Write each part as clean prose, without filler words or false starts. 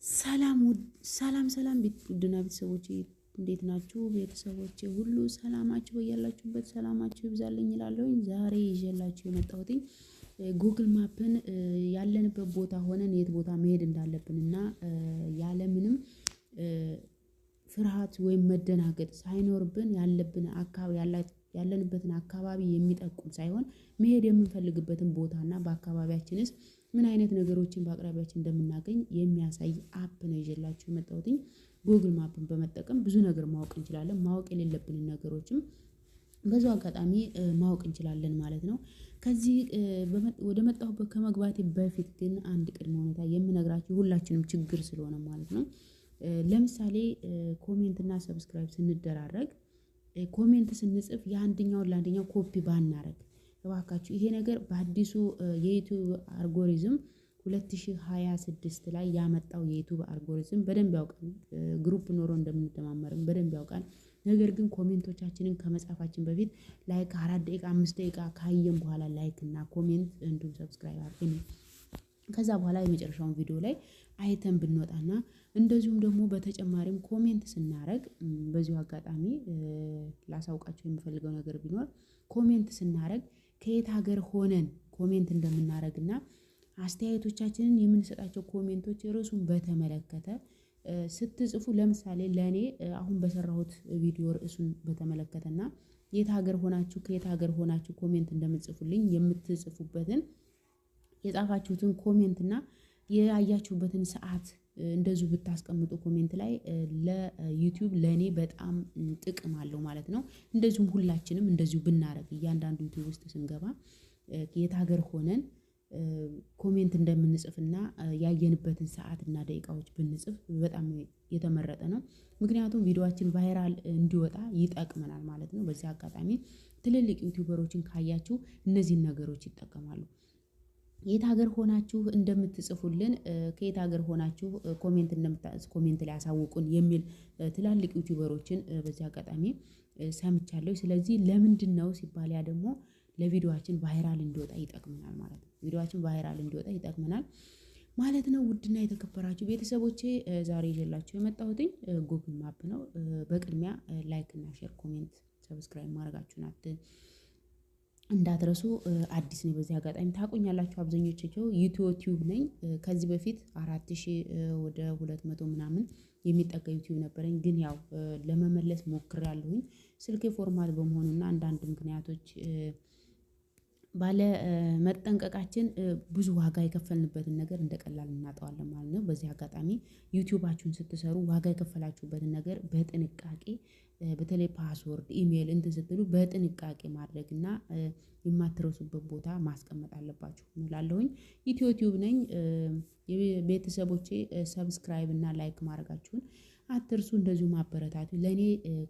ሰላም ውድና ቤተሰቦቼ እንዴት ናችሁ? ቤተሰቦቼ ሁሉ ሰላማችሁ በያላችሁበት ሰላማችሁ ይብዛልኝ እላለሁኝ። ዛሬ ይዤላችሁ የመጣሁት ጉግል ማፕን ያለንበት ቦታ ሆነን የት ቦታ መሄድ እንዳለብን እና ያለምንም ፍርሃት ወይም መደናገጥ ሳይኖርብን ያለንበትን አካባቢ የሚጠቁም ሳይሆን መሄድ የምንፈልግበትን ቦታና በአካባቢያችንስ ምን አይነት ነገሮችን በአቅራቢያችን እንደምናገኝ የሚያሳይ አፕ ነው ይዤላችሁ የመጣሁት። ጉግል ማፕን በመጠቀም ብዙ ነገር ማወቅ እንችላለን። ማወቅ የሌለብንን ነገሮችም በዛው አጋጣሚ ማወቅ እንችላለን ማለት ነው። ከዚህ ወደ መጣሁበት ከመግባቴ በፊት ግን አንድ ቅድመ ሁኔታ የምነግራችሁ ሁላችንም ችግር ስለሆነ ማለት ነው። ለምሳሌ ኮሜንት እና ሰብስክራይብ ስንደራረግ ኮሜንት ስንጽፍ የአንደኛውን ለአንደኛው ኮፒ ባናረግ እባካችሁ። ይሄ ነገር በአዲሱ የዩቲዩብ አልጎሪዝም 2026 ላይ ያመጣው የዩቲዩብ አልጎሪዝም በደንብ ያውቃል። ግሩፕ ኖሮ እንደምንደማመርም በደንብ ያውቃል። ነገር ግን ኮሜንቶቻችንን ከመጻፋችን በፊት ላይክ 4 ደቂቃ 5 ደቂቃ ካየን በኋላ ላይክ እና ኮሜንት እንዲሁም ሰብስክራይብ አድርጉ። ከዛ በኋላ የመጨረሻውን ቪዲዮ ላይ አይተን ብንወጣና እንደዚሁም ደግሞ በተጨማሪም ኮሜንት ስናረግ በዚሁ አጋጣሚ ላሳውቃችሁ የምፈልገው ነገር ቢኖር ኮሜንት ስናረግ ከየት ሀገር ሆነን ኮሜንት እንደምናረግና አስተያየቶቻችንን የምንሰጣቸው ኮሜንቶች ርዕሱን በተመለከተ ስትጽፉ ለምሳሌ ለኔ አሁን በሰራሁት ቪዲዮ ርዕሱን በተመለከተና የት ሀገር ሆናችሁ ከየት ሀገር ሆናችሁ ኮሜንት እንደምትጽፉልኝ የምትጽፉበትን የጻፋችሁትን ኮሜንት እና ያያችሁበትን ሰዓት እንደዚሁ ብታስቀምጡ ኮሜንት ላይ ለዩቲዩብ ለኔ በጣም ጥቅም አለው ማለት ነው። እንደዚሁም ሁላችንም እንደዚሁ ብናረግ እያንዳንዱ ዩቲዩብ ውስጥ ስንገባ የት ሀገር ሆነን ኮሜንት እንደምንጽፍና ያየንበትን ሰዓት እና ደቂቃዎች ብንጽፍ በጣም የተመረጠ ነው። ምክንያቱም ቪዲዮአችን ቫይራል እንዲወጣ ይጠቅመናል ማለት ነው። በዚህ አጋጣሚ ትልልቅ ዩቲዩበሮችን ካያችሁ እነዚህን ነገሮች ይጠቀማሉ። የት ሀገር ሆናችሁ እንደምትጽፉልን ከየት ሀገር ሆናችሁ ኮሜንት ላይ ያሳውቁን የሚል ትላልቅ ዩቲዩበሮችን በዚህ አጋጣሚ ሰምቻለሁ። ስለዚህ ለምንድነው ሲባል ያ ደግሞ ለቪዲዮአችን ቫይራል እንዲወጣ ይጠቅመናል ማለት ነው። ቪዲዮአችን ቫይራል እንዲወጣ ይጠቅመናል ማለት ነው። ውድና የተከበራችሁ ቤተሰቦቼ ዛሬ ይዤላችሁ የመጣሁት ጉግል ማፕ ነው። በቅድሚያ ላይክ እና ሼር፣ ኮሜንት፣ ሰብስክራይብ ማድረጋችሁን እንዳትረሱ። አዲስ ነኝ በዚህ አጋጣሚ ታውቁኛላችሁ አብዛኞቻችሁ። ዩቲዩብ ነኝ። ከዚህ በፊት 4000 ወደ 200 ምናምን የሚጠጋ ዩቲዩብ ነበረኝ። ግን ያው ለመመለስ ሞክሬያለሁኝ ስልኬ ፎርማት በመሆኑና አንዳንድ ምክንያቶች ባለ መጠንቀቃችን ብዙ ዋጋ የከፈልንበትን ነገር እንደቀላል እናጠዋለን ማለት ነው። በዚህ አጋጣሚ ዩቲዩባችሁን ስትሰሩ ዋጋ የከፈላችሁበትን ነገር በጥንቃቄ በተለይ ፓስወርድ፣ ኢሜል እንትን ስትሉ በጥንቃቄ ማድረግና የማትረሱበት ቦታ ማስቀመጥ አለባችሁ እላለሁኝ። ዩቲዩብ ነኝ። ቤተሰቦቼ ሰብስክራይብ እና ላይክ ማድረጋችሁን አትርሱ። እንደዚሁም አበረታቱ። ለኔ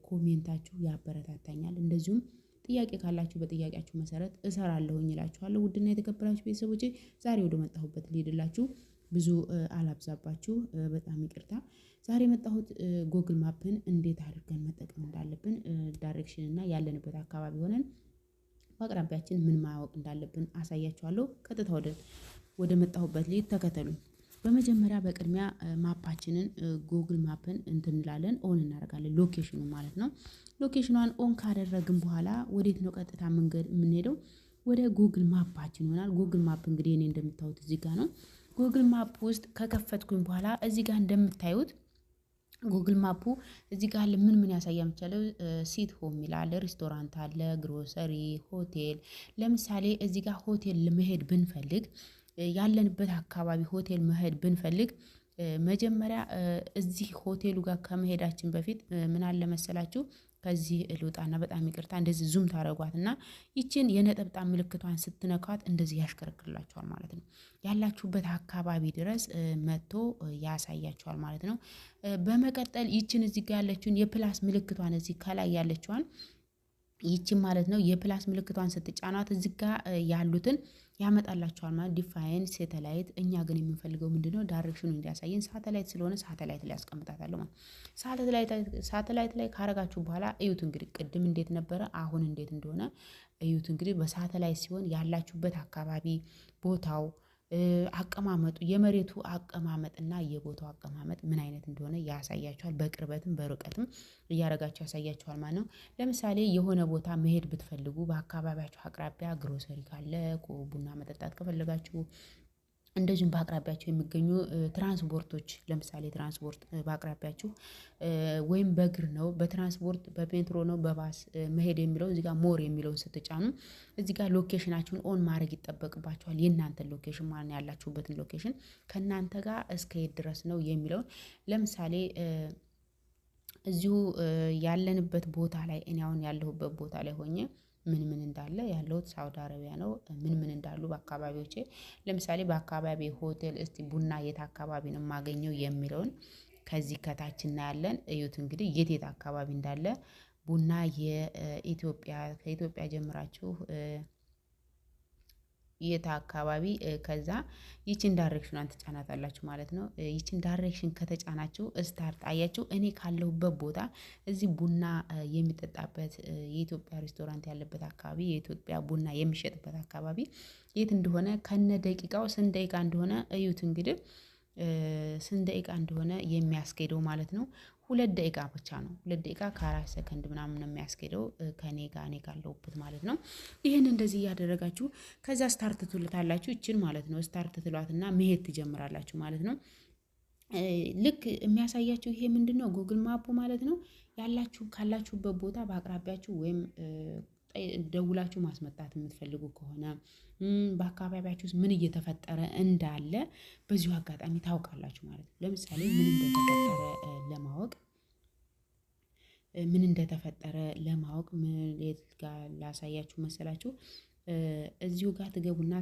ኮሜንታችሁ ያበረታታኛል። እንደዚሁም ጥያቄ ካላችሁ በጥያቄያችሁ መሰረት እሰራለሁኝ እላችኋለሁ። ውድና የተከበራችሁ ቤተሰቦቼ ዛሬ ወደ መጣሁበት ልሄድላችሁ። ብዙ አላብዛባችሁ፣ በጣም ይቅርታ። ዛሬ የመጣሁት ጉግል ማፕን እንዴት አድርገን መጠቀም እንዳለብን ዳይሬክሽን እና ያለንበት አካባቢ ሆነን በአቅራቢያችን ምን ማወቅ እንዳለብን አሳያችኋለሁ። ቀጥታ ወደ መጣሁበት ልሂድ፣ ተከተሉኝ። በመጀመሪያ በቅድሚያ ማፓችንን ጉግል ማፕን እንላለን ኦን እናደርጋለን፣ ሎኬሽኑ ማለት ነው። ሎኬሽኗን ኦን ካደረግን በኋላ ወዴት ነው ቀጥታ መንገድ የምንሄደው? ወደ ጉግል ማፓችን ይሆናል። ጉግል ማፕ እንግዲህ እኔ እንደምታዩት እዚህ ጋር ነው። ጉግል ማፕ ውስጥ ከከፈትኩኝ በኋላ እዚህ ጋር እንደምታዩት ጉግል ማፑ እዚህ ጋር ምን ያሳያል መቻለው? ሲት ሆም ይላል፣ ሬስቶራንት አለ፣ ግሮሰሪ፣ ሆቴል። ለምሳሌ እዚህ ጋር ሆቴል መሄድ ብንፈልግ ያለንበት አካባቢ ሆቴል መሄድ ብንፈልግ መጀመሪያ እዚህ ሆቴሉ ጋር ከመሄዳችን በፊት ምን አለ መሰላችሁ? ከዚህ ልውጣና በጣም ይቅርታ፣ እንደዚህ ዙም ታደርጓትና ይችን የነጠብጣብ ምልክቷን ስትነኳት እንደዚህ ያሽከረክርላችኋል ማለት ነው። ያላችሁበት አካባቢ ድረስ መጥቶ ያሳያችኋል ማለት ነው። በመቀጠል ይችን እዚህ ጋር ያለችውን የፕላስ ምልክቷን እዚህ ከላይ ያለችዋን ይችን ማለት ነው የፕላስ ምልክቷን ስትጫኗት እዚህ ጋር ያሉትን ያመጣላችኋል ማለት ዲፋይን ሴተላይት። እኛ ግን የምንፈልገው ምንድነው? ዳይሬክሽኑ እንዲያሳየን ሳተላይት ስለሆነ ሳተላይት ላይ ያስቀምጣታለሁ ማለት። ሳተላይት ላይ ካረጋችሁ በኋላ እዩት እንግዲህ ቅድም እንዴት ነበረ አሁን እንዴት እንደሆነ እዩት እንግዲህ። በሳተላይት ሲሆን ያላችሁበት አካባቢ ቦታው አቀማመጡ የመሬቱ አቀማመጥና የቦታው አቀማመጥ ምን አይነት እንደሆነ ያሳያችኋል። በቅርበትም በርቀትም እያደረጋችሁ ያሳያችኋል ማለት ነው። ለምሳሌ የሆነ ቦታ መሄድ ብትፈልጉ በአካባቢያችሁ አቅራቢያ ግሮሰሪ ካለ ቡና መጠጣት ከፈለጋችሁ እንደዚሁም በአቅራቢያቸው የሚገኙ ትራንስፖርቶች ለምሳሌ ትራንስፖርት በአቅራቢያችሁ ወይም በእግር ነው በትራንስፖርት በሜትሮ ነው በባስ መሄድ የሚለው እዚህ ጋር ሞር የሚለውን ስትጫኑ እዚህ ጋር ሎኬሽናችሁን ኦን ማድረግ ይጠበቅባችኋል። የእናንተን ሎኬሽን ማለት ያላችሁበትን ሎኬሽን ከእናንተ ጋር እስከ የት ድረስ ነው የሚለውን ለምሳሌ እዚሁ ያለንበት ቦታ ላይ እኔ አሁን ያለሁበት ቦታ ላይ ሆኜ ምን እንዳለ ያለሁት ሳውዲ አረቢያ ነው። ምን እንዳሉ በአካባቢዎቼ ለምሳሌ በአካባቢ ሆቴል እስቲ ቡና የት አካባቢ ነው የማገኘው የሚለውን ከዚህ ከታች እናያለን። እዩት እንግዲህ የት አካባቢ እንዳለ ቡና የኢትዮጵያ ከኢትዮጵያ ጀምራችሁ የት አካባቢ ከዛ ይቺን ዳይሬክሽኗን ትጫናታላችሁ ማለት ነው። ይቺን ዳይሬክሽን ከተጫናችሁ ስታርት አያችሁ እኔ ካለሁበት ቦታ እዚህ ቡና የሚጠጣበት የኢትዮጵያ ሬስቶራንት ያለበት አካባቢ የኢትዮጵያ ቡና የሚሸጥበት አካባቢ የት እንደሆነ ከነ ደቂቃው ስንት ደቂቃ እንደሆነ እዩት እንግዲህ ስንት ደቂቃ እንደሆነ የሚያስኬደው ማለት ነው። 2 ደቂቃ ብቻ ነው። 2 ደቂቃ ከ4 ሰከንድ ምናምን ነው የሚያስኬደው ከኔ ጋር እኔ ካለሁበት ማለት ነው። ይሄን እንደዚህ እያደረጋችሁ ከዛ ስታርት ትሉታላችሁ ይችን ማለት ነው። ስታርት ትሏትና መሄድ ትጀምራላችሁ ማለት ነው። ልክ የሚያሳያችሁ ይሄ ምንድነው ጉግል ማፑ ማለት ነው። ካላችሁበት ቦታ በአቅራቢያችሁ ወይም ደውላችሁ ማስመጣት የምትፈልጉ ከሆነ በአካባቢያችሁ ውስጥ ምን እየተፈጠረ እንዳለ በዚሁ አጋጣሚ ታውቃላችሁ ማለት ነው። ለምሳሌ ምን እንደተፈጠረ ለማወቅ የት ጋር ላሳያችሁ መሰላችሁ። እዚሁ ጋር ትገቡና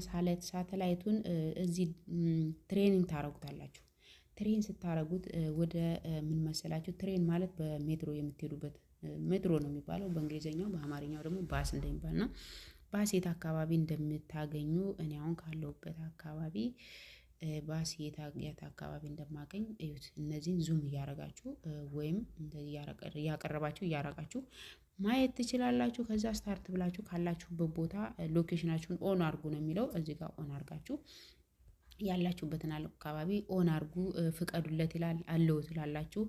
ሳተላይቱን እዚህ ትሬኒንግ ታረጉታላችሁ። ትሬን ስታረጉት ወደ ምን መሰላችሁ ትሬን ማለት በሜትሮ የምትሄዱበት ሜትሮ ነው የሚባለው በእንግሊዘኛው በአማርኛው ደግሞ ባስ እንደሚባል ነው። ባስ የት አካባቢ እንደምታገኙ እኔ አሁን ካለሁበት አካባቢ ባስ የት አካባቢ እንደማገኝ እዩት። እነዚህን ዙም እያረጋችሁ ወይም እንደዚህ እያረጋችሁ ማየት ትችላላችሁ። ከዛ ስታርት ብላችሁ ካላችሁበት ቦታ ሎኬሽናችሁን ኦን አድርጉ ነው የሚለው እዚህ ጋር ኦን አድርጋችሁ ያላችሁበትን አካባቢ ኦን አድርጉ ፍቀዱለት ይላል አለው ትላላችሁ።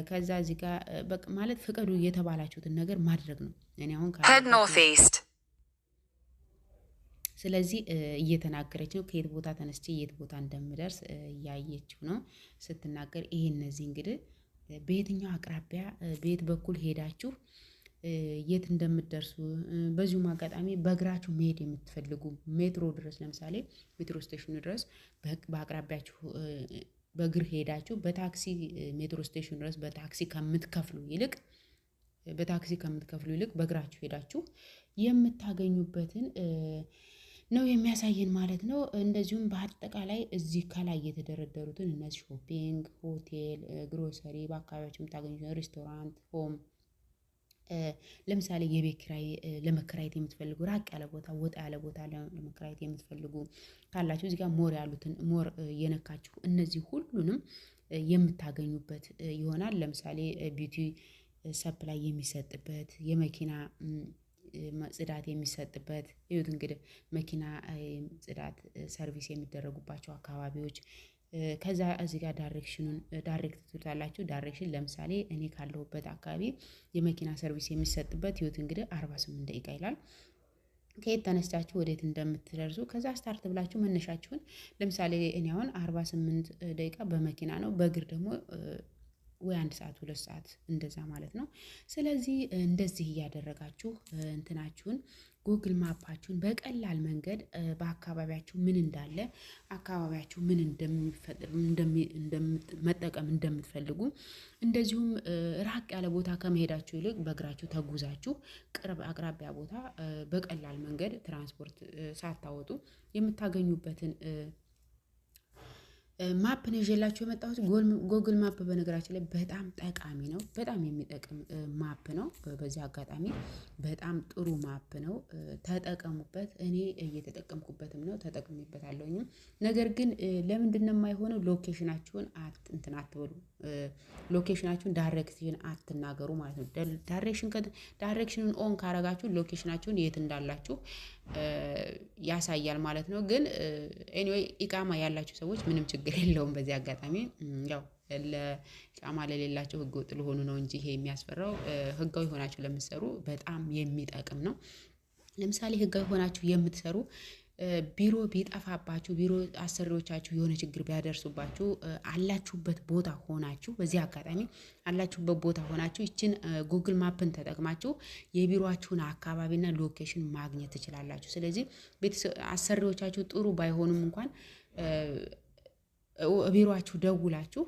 ከዛ እዚህ ጋር በቃ ማለት ፍቀዱ የተባላችሁትን ነገር ማድረግ ነው። እኔ አሁን ስለዚህ እየተናገረች ነው ከየት ቦታ ተነስቼ የት ቦታ እንደምደርስ እያየችው ነው ስትናገር። ይሄ እነዚህ እንግዲህ በየትኛው አቅራቢያ በየት በኩል ሄዳችሁ የት እንደምትደርሱ በዚሁም አጋጣሚ በእግራችሁ መሄድ የምትፈልጉ ሜትሮ ድረስ ለምሳሌ ሜትሮ ስቴሽኑ ድረስ በአቅራቢያችሁ በእግር ሄዳችሁ በታክሲ ሜትሮ ስቴሽኑ ድረስ በታክሲ ከምትከፍሉ ይልቅ በእግራችሁ ሄዳችሁ የምታገኙበትን ነው የሚያሳየን ማለት ነው። እንደዚሁም በአጠቃላይ እዚህ ከላይ የተደረደሩትን እነዚህ ሾፒንግ፣ ሆቴል፣ ግሮሰሪ በአካባቢያችሁ የምታገኙት ሬስቶራንት፣ ሆም ለምሳሌ የቤት ኪራይ ለመከራየት የምትፈልጉ ራቅ ያለ ቦታ ወጣ ያለ ቦታ ለመከራየት የምትፈልጉ ካላችሁ እዚህ ጋር ሞር የነካችሁ እነዚህ ሁሉንም የምታገኙበት ይሆናል። ለምሳሌ ቢዩቲ ሰፕላይ የሚሰጥበት የመኪና ጽዳት የሚሰጥበት ይሁት እንግዲህ መኪና ጽዳት ሰርቪስ የሚደረጉባቸው አካባቢዎች ከዛ እዚህ ጋር ዳይሬክት ትሉታላችሁ። ዳይሬክሽን ለምሳሌ እኔ ካለሁበት አካባቢ የመኪና ሰርቪስ የሚሰጥበት ይሁት እንግዲህ 48 ደቂቃ ይላል። ከየት ተነስታችሁ ወዴት እንደምትደርሱ ከዛ ስታርት ብላችሁ መነሻችሁን ለምሳሌ እኔ አሁን 48 ደቂቃ በመኪና ነው በእግር ደግሞ ወይ 1 ሰዓት 2 ሰዓት እንደዛ ማለት ነው። ስለዚህ እንደዚህ እያደረጋችሁ እንትናችሁን ጉግል ማፓችሁን በቀላል መንገድ በአካባቢያችሁ ምን እንዳለ አካባቢያችሁ ምን መጠቀም እንደምትፈልጉ እንደዚሁም ራቅ ያለ ቦታ ከመሄዳችሁ ይልቅ በእግራችሁ ተጉዛችሁ ቅርብ አቅራቢያ ቦታ በቀላል መንገድ ትራንስፖርት ሳታወጡ የምታገኙበትን ማፕ ነው ይዤላችሁ የመጣሁት። ጎግል ማፕ በነገራችን ላይ በጣም ጠቃሚ ነው። በጣም የሚጠቅም ማፕ ነው። በዚህ አጋጣሚ በጣም ጥሩ ማፕ ነው። ተጠቀሙበት። እኔ እየተጠቀምኩበትም ነው ተጠቅሜበታለሁኝ። ነገር ግን ለምንድነው የማይሆነው? ሎኬሽናችሁን አትበሉ። ሎኬሽናችሁን ዳይሬክሽን አትናገሩ ማለት ነው። ዳይሬክሽኑን ኦን ካረጋችሁ ሎኬሽናችሁን የት እንዳላችሁ ያሳያል ማለት ነው። ግን ኤኒዌይ ኢቃማ ያላችሁ ሰዎች ምንም ችግር የለውም። በዚህ አጋጣሚ ያው ለኢቃማ ለሌላቸው ህገወጥ ለሆኑ ነው እንጂ ይሄ የሚያስፈራው ህጋዊ ሆናችሁ ለምትሰሩ በጣም የሚጠቅም ነው። ለምሳሌ ህጋዊ ሆናችሁ የምትሰሩ ቢሮ ቢጠፋባችሁ ቢሮ አሰሪዎቻችሁ የሆነ ችግር ቢያደርሱባችሁ አላችሁበት ቦታ ሆናችሁ በዚህ አጋጣሚ አላችሁበት ቦታ ሆናችሁ ይችን ጉግል ማፕን ተጠቅማችሁ የቢሮአችሁን አካባቢና ሎኬሽን ማግኘት ትችላላችሁ። ስለዚህ አሰሪዎቻችሁ ጥሩ ባይሆኑም እንኳን ቢሮአችሁ ደውላችሁ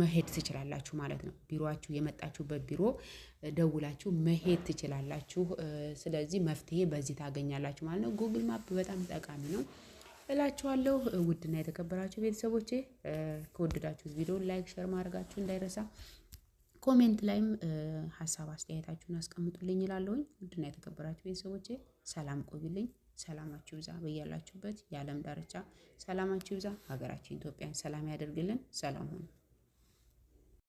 መሄድ ትችላላችሁ ማለት ነው። ቢሮአችሁ የመጣችሁበት ቢሮ ደውላችሁ መሄድ ትችላላችሁ። ስለዚህ መፍትሄ በዚህ ታገኛላችሁ ማለት ነው። ጉግል ማፕ በጣም ጠቃሚ ነው እላችኋለሁ። ውድና የተከበራችሁ ቤተሰቦቼ ከወደዳችሁት ቪዲዮ ላይክ ሼር ማድረጋችሁ እንዳይረሳ። ኮሜንት ላይም ሀሳብ አስተያየታችሁን አስቀምጡልኝ እላለሁኝ። ውድና የተከበራችሁ ቤተሰቦቼ ሰላም ቆዩልኝ። ሰላማችሁ ይብዛ በያላችሁበት የዓለም ዳርቻ ሰላማችሁ ይብዛ። ሀገራችን ኢትዮጵያን ሰላም ያደርግልን። ሰላም ሁኑ።